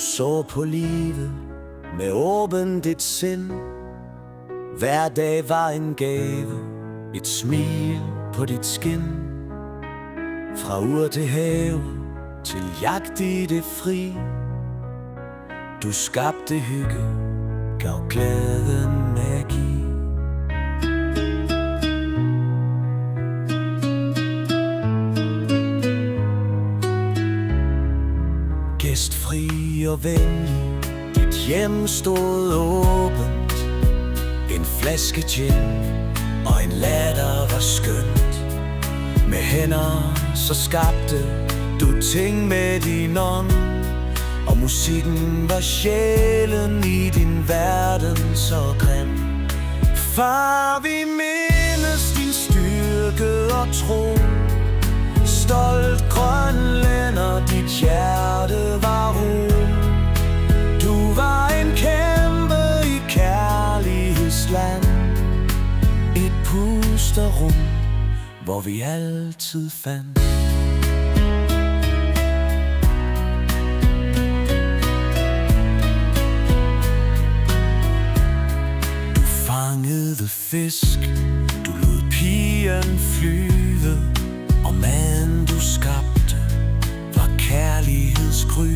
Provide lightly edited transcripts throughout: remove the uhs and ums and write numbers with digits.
så på livet med åbent et sind. Hver dag var en gave, et smil på dit skin. Fra ur til have, til jagt i det fri. Du skabte hygge, gav glæden magi. Gæstfri og venlig, dit hjem stod åbent. En flaske gin og en latter var skønt. Med hænder så skabte du ting med din ånd, og musikken var sjælen i din verden så grim. Far, vi mindes din styrke og tro. Stolt grønlænder, dit hjerte var ro. Du var en kæmpe i kærlighedsland. Et pusterum, hvor vi altid fandt. Du fangede fisk, du lod pigen flyve, og maden du skabte var kærlighedsgry.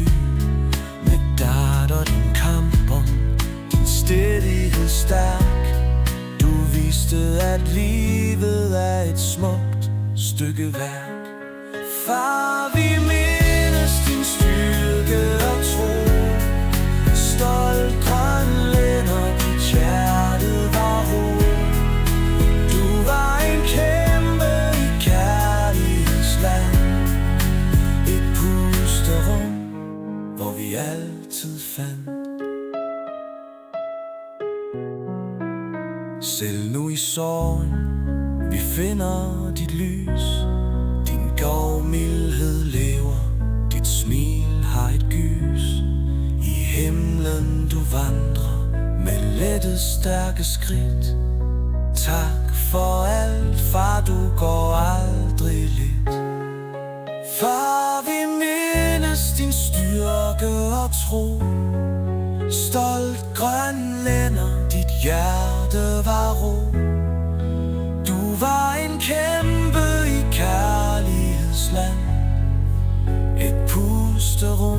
Med dart og din kampånd, din stædighed stærk. Du viste, at livet er et smukt stykke værk. Far, vi mindes din styrke og tro. Stolt grønlænder, dit hjerte var ro. Du var en kæmpe i kærlighedsland. Et pusterum, hvor vi altid fandt. Selv nu i sorgen, vi finder dit lys. Din gavmildhed lever, dit smil har et gys. I himlen du vandrer med lette stærke skridt. Tak for alt, far, du går aldrig lidt. Far, vi mindes din styrke og tro. Stolt grønlænder, dit hjerte var ro. Du var en kæmpe i kærlighedsland. Et pusterum,